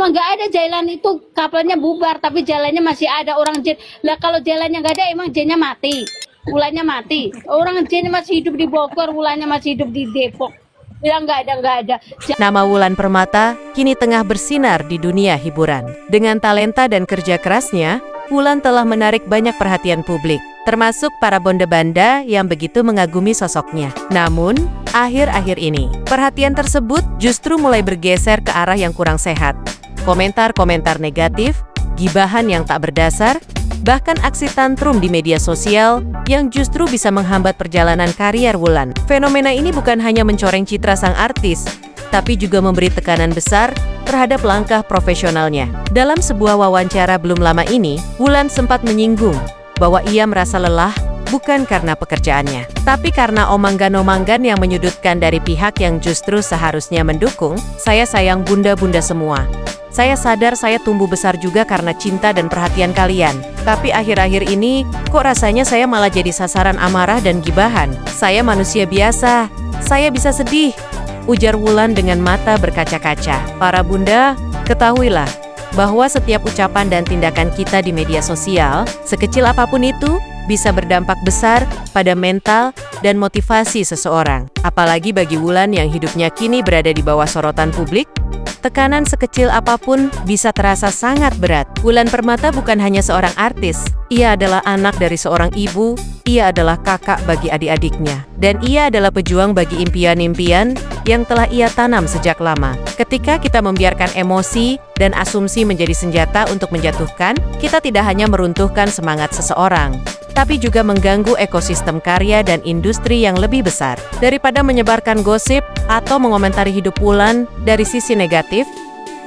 Emang nggak ada jalan itu, kapalnya bubar, tapi jalannya masih ada orang jin. Lah kalau jalannya nggak ada, emang jinnya mati, Wulannya mati. Orang jinnya masih hidup di Bogor, Wulannya masih hidup di Depok. Ya nggak ada. Nama Wulan Permata kini tengah bersinar di dunia hiburan. Dengan talenta dan kerja kerasnya, Wulan telah menarik banyak perhatian publik, termasuk para bonda-banda yang begitu mengagumi sosoknya. Namun, akhir-akhir ini, perhatian tersebut justru mulai bergeser ke arah yang kurang sehat. Komentar-komentar negatif, gibahan yang tak berdasar, bahkan aksi tantrum di media sosial yang justru bisa menghambat perjalanan karier Wulan. Fenomena ini bukan hanya mencoreng citra sang artis, tapi juga memberi tekanan besar terhadap langkah profesionalnya. Dalam sebuah wawancara belum lama ini, Wulan sempat menyinggung bahwa ia merasa lelah bukan karena pekerjaannya, tapi karena omanggan-omanggan yang menyudutkan dari pihak yang justru seharusnya mendukung. Saya sayang bunda-bunda semua. Saya sadar saya tumbuh besar juga karena cinta dan perhatian kalian. Tapi akhir-akhir ini, kok rasanya saya malah jadi sasaran amarah dan gibahan. Saya manusia biasa, saya bisa sedih, ujar Wulan dengan mata berkaca-kaca. Para bunda, ketahuilah bahwa setiap ucapan dan tindakan kita di media sosial, sekecil apapun itu, bisa berdampak besar pada mental dan motivasi seseorang. Apalagi bagi Wulan yang hidupnya kini berada di bawah sorotan publik, tekanan sekecil apapun bisa terasa sangat berat. Wulan Permata bukan hanya seorang artis, ia adalah anak dari seorang ibu, ia adalah kakak bagi adik-adiknya, dan ia adalah pejuang bagi impian-impian yang telah ia tanam sejak lama. Ketika kita membiarkan emosi dan asumsi menjadi senjata untuk menjatuhkan, kita tidak hanya meruntuhkan semangat seseorang, tapi juga mengganggu ekosistem karya dan industri yang lebih besar. Daripada menyebarkan gosip atau mengomentari hidup Wulan dari sisi negatif,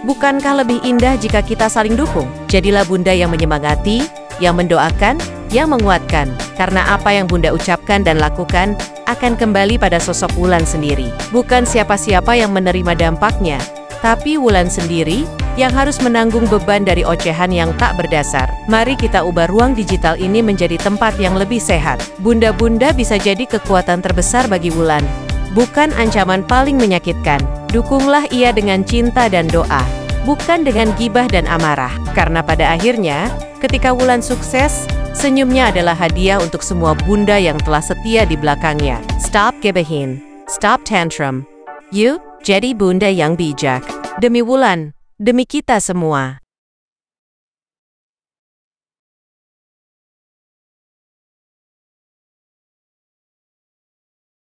bukankah lebih indah jika kita saling dukung? Jadilah bunda yang menyemangati, yang mendoakan, yang menguatkan. Karena apa yang bunda ucapkan dan lakukan akan kembali pada sosok Wulan sendiri. Bukan siapa-siapa yang menerima dampaknya, tapi Wulan sendiri yang harus menanggung beban dari ocehan yang tak berdasar. Mari kita ubah ruang digital ini menjadi tempat yang lebih sehat. Bunda-bunda bisa jadi kekuatan terbesar bagi Wulan, bukan ancaman paling menyakitkan. Dukunglah ia dengan cinta dan doa, bukan dengan gibah dan amarah. Karena pada akhirnya, ketika Wulan sukses, senyumnya adalah hadiah untuk semua bunda yang telah setia di belakangnya. Stop gibahin, stop tantrum. Yuk, jadi bunda yang bijak. Demi Wulan, demi kita semua.